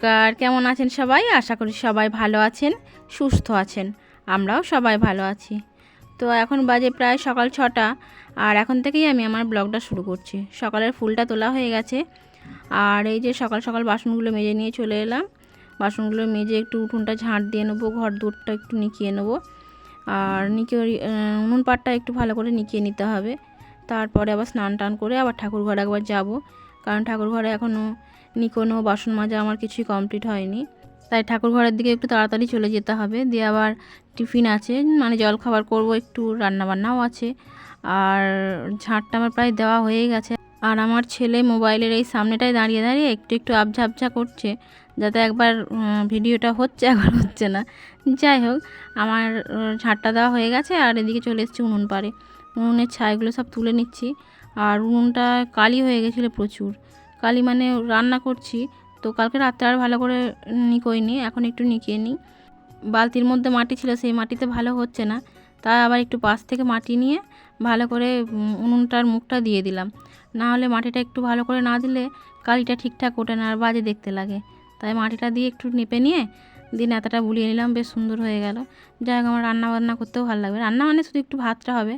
নমস্কার, কেমন আছেন সবাই? আশা করি সবাই ভালো আছেন, সুস্থ আছেন। আমরাও সবাই ভালো আছি। তো এখন বাজে প্রায় সকাল 6টা, আর এখন থেকেই আমি আমার ব্লগটা শুরু করছি। সকালের ফুলটা তোলা হয়ে গেছে, আর এই যে সকাল সকাল বাসনগুলো মেজে নিয়ে চলে এলাম। বাসনগুলো মেজে একটু উঠোনটা ঝাঁট দিয়ে নেবো, ঘর দুয়ারটা একটু নিকিয়ে নেবো, আর উনুন পাটটা একটু ভালো করে নিকিয়ে নিতে হবে। তারপরে আবার স্নান টান করে আবার ঠাকুর ঘরে একবার যাব, কারণ ঠাকুর ঘরে এখনও নিকোনো বাসন মাজা আমার কিছুই কমপ্লিট হয়নি। তাই ঠাকুর ঘরের দিকে একটু তাড়াতাড়ি চলে যেতে হবে। দিয়ে আবার টিফিন আছে, মানে জল খাবার করব, একটু রান্নাবান্নাও আছে। আর ঝাঁটটা আমার প্রায় দেওয়া হয়ে গেছে। আর আমার ছেলে মোবাইলের এই সামনেটায় দাঁড়িয়ে দাঁড়িয়ে একটু একটু আবঝা আবঝা করছে, যাতে একবার ভিডিওটা হচ্ছে একবার হচ্ছে না। যাই হোক, আমার ঝাঁটটা দেওয়া হয়ে গেছে, আর এদিকে চলে এসেছি উনুন পাড়ে। উনুনের ছাইগুলো সব তুলে নিচ্ছি। আর উনুনটা কালি হয়ে গেছিলো প্রচুর। কালি মানে রান্না করছি তো, কালকে রাত্রে আর ভালো করে নিকোইনি, এখন একটু নিকিয়ে নিই। বালতির মধ্যে মাটি ছিল, সেই মাটিতে ভালো হচ্ছে না, তাই আবার একটু পাশ থেকে মাটি নিয়ে ভালো করে উনুনটার মুখটা দিয়ে দিলাম। না হলে মাটিটা একটু ভালো করে না দিলে কালিটা ঠিকঠাক ওঠে না, আর বাজে দেখতে লাগে। তাই মাটিটা দিয়ে একটু নেপে নিয়ে দিন এতটা বুলিয়ে নিলাম, বেশ সুন্দর হয়ে গেল। যাই হোক, আমার রান্না বান্না করতেও ভালো লাগবে। রান্না মানে শুধু একটু ভাতটা হবে,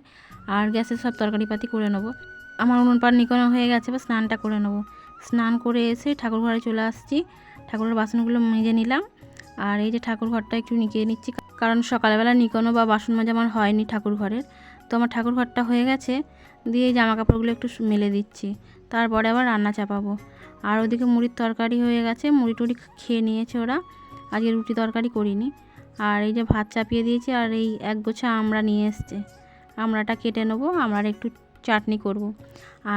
আর গ্যাসের সব তরকারিপাতি করে নেবো। আমার উনুন পাড় নিকোনো হয়ে গেছে, বা স্নানটা করে নেবো। স্নান করে এসে ঠাকুর ঘরে চলে আসছি, ঠাকুরের বাসনগুলো মেজে নিলাম। আর এই যে ঠাকুর ঘরটা একটু নিকিয়ে নিচ্ছি, কারণ সকালবেলা নিকোনো বা বাসন মাজা আমার হয়নি ঠাকুর ঘরের। তো আমার ঠাকুর ঘরটা হয়ে গেছে, দিয়ে জামা কাপড়গুলো একটু মেলে দিচ্ছি, তারপরে আবার রান্না চাপাবো। আর ওদিকে মুড়ির তরকারি হয়ে গেছে, মুড়ি টুড়ি খেয়ে নিয়েছে ওরা। আজকে রুটি তরকারি করিনি। আর এই যে ভাত চাপিয়ে দিয়েছি, আর এই এক গোছা আমড়া নিয়ে এসছে, আমড়াটা কেটে নেবো, আমড়ার একটু চাটনি করব।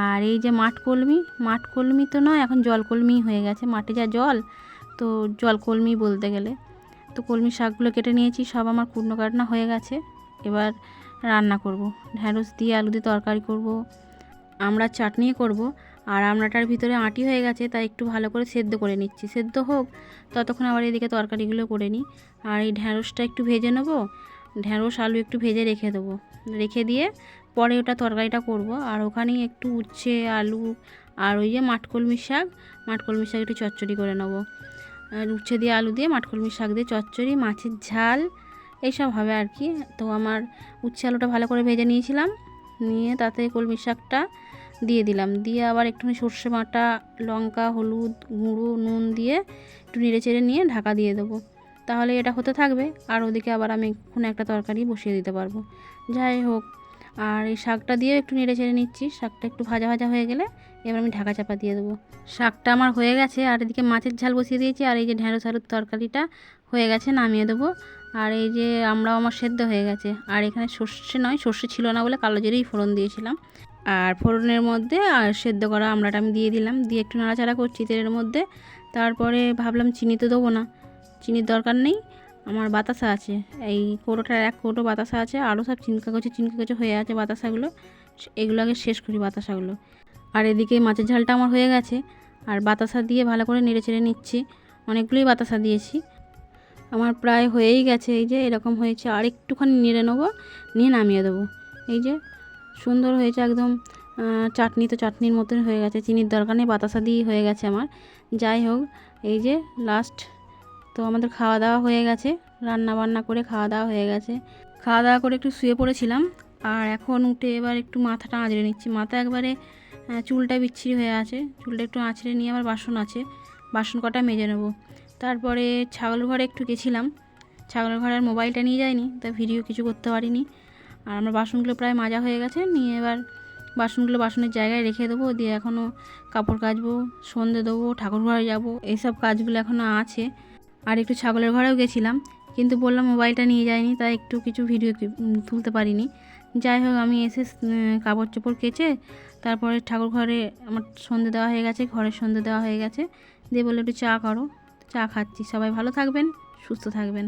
আর এই যে মাঠকলমি তো নয়, এখন জলকলমি হয়ে গেছে, মাঠে যা জল, তো জলকলমি বলতে গেলে। তো কলমি শাকগুলো কেটে নিয়েছি, সব আমার কুটনো কাটনা হয়ে গেছে। এবার রান্না করব, ঢ্যাঁড়স দিয়ে আলু দিয়ে তরকারি করব, আমড়ার চাটনি করব। আর আমড়াটার ভিতরে আঁটি হয়ে গেছে, তাই একটু ভালো করে সেদ্ধ করে নিচ্ছি। সেদ্ধ হোক, ততক্ষণ আবার এদিকে তরকারিগুলো করে নিই। আর এই ঢ্যাঁড়সটা একটু ভেজে নেবো, ঢ্যাঁড়স আলু একটু ভেজে রেখে দেবো, রেখে দিয়ে পরে ওটা তরকারিটা করব। আর ওখানেই একটু উচ্ছে আলু আর ওই যে মাঠকলমি শাক একটু চচ্চড়ি করে নেবো। আর উচ্ছে দিয়ে আলু দিয়ে মাঠকলমি শাক দিয়ে চচ্চড়ি, মাছের ঝাল, এইসব হবে আর কি। তো আমার উচ্ছে আলুটা ভালো করে ভেজে নিয়েছিলাম, নিয়ে তাতে কলমি শাকটা দিয়ে দিলাম, দিয়ে আবার একটুখানি সর্ষে বাটা, লঙ্কা, হলুদ গুঁড়ো, নুন দিয়ে একটু নেড়ে চেড়ে নিয়ে ঢাকা দিয়ে দেবো। তাহলে এটা হতে থাকবে, আর ওদিকে আবার আমি কোনো একটা তরকারি বসিয়ে দিতে পারবো। যাই হোক, আর এই শাকটা দিয়ে একটু নেড়ে চেড়ে নিচ্ছি। শাকটা একটু ভাজা ভাজা হয়ে গেলে এবার আমি ঢাকা চাপা দিয়ে দেবো। শাকটা আমার হয়ে গেছে, আর এদিকে মাছের ঝাল বসিয়ে দিয়েছি, আর এই যে ঢ্যাঁড়স আলুর তরকারিটা হয়ে গেছে, নামিয়ে দেবো। আর এই যে আমরাও আমার সেদ্ধ হয়ে গেছে। আর এখানে সর্ষে ছিল না বলে কালো জিরেই ফোড়ন দিয়েছিলাম। আর ফোড়নের মধ্যে আর সেদ্ধ করা আমড়াটা আমি দিয়ে দিলাম, দিয়ে একটু নাড়াচাড়া করছি তেলের মধ্যে। তারপরে ভাবলাম চিনি তো দেবো না, চিনির দরকার নেই, আমার বাতাসা আছে, এই কৌটোটার এক কৌটো বাতাসা আছে, আরও সব চিনকাগোছে হয়ে আছে বাতাসাগুলো। এগুলো আগে শেষ করি বাতাসাগুলো। আর এদিকে মাছের ঝালটা আমার হয়ে গেছে, আর বাতাসা দিয়ে ভালো করে নেড়ে চেড়ে নিচ্ছি। অনেকগুলোই বাতাসা দিয়েছি, আমার প্রায় হয়েই গেছে। এই যে এরকম হয়েছে, আর একটুখানি নেড়ে নেবো, নিয়ে নামিয়ে দেবো। এই যে সুন্দর হয়েছে একদম। চাটনি তো চাটনির মতন হয়ে গেছে, চিনির দরকার নেই, বাতাসা দিয়েই হয়ে গেছে আমার। যাই হোক, এই যে লাস্ট, তো আমাদের খাওয়া দাওয়া হয়ে গেছে, রান্না বান্না করে খাওয়া দাওয়া হয়ে গেছে। খাওয়া দাওয়া করে একটু শুয়ে পড়েছিলাম, আর এখন উঠে এবার একটু মাথাটা আঁচড়ে নিচ্ছি। মাথা একবারে চুলটা বিচ্ছিরি হয়ে আছে, চুলটা একটু আঁচড়ে নিয়ে আবার বাসন আছে, বাসন কটা মেজে নেবো। তারপরে ছাগল ঘরে একটু গেছিলাম, ছাগল ঘরের মোবাইলটা নিয়ে যায়নি, তাই ভিডিও কিছু করতে পারিনি। আর আমার বাসনগুলো প্রায় মাজা হয়ে গেছে, নিয়ে এবার বাসনগুলো বাসনের জায়গায় রেখে দেবো। দিয়ে এখনও কাপড় কাচবো, সন্ধে দেবো, ঠাকুর ঘরে যাবো, এইসব কাজগুলো এখনও আছে। আর একটু ছাগলের ঘরেও গেছিলাম, কিন্তু বললাম মোবাইলটা নিয়ে যাইনি, তাই একটু কিছু ভিডিও তুলতে পারিনি। যাই হোক, আমি এসে কাপড় চোপড় কেচে তারপরে ঠাকুর ঘরে আমার সন্ধে দেওয়া হয়ে গেছে, ঘরের সন্ধে দেওয়া হয়ে গেছে। দিয়ে বললো একটু চা করো, চা খাচ্ছি। সবাই ভালো থাকবেন, সুস্থ থাকবেন।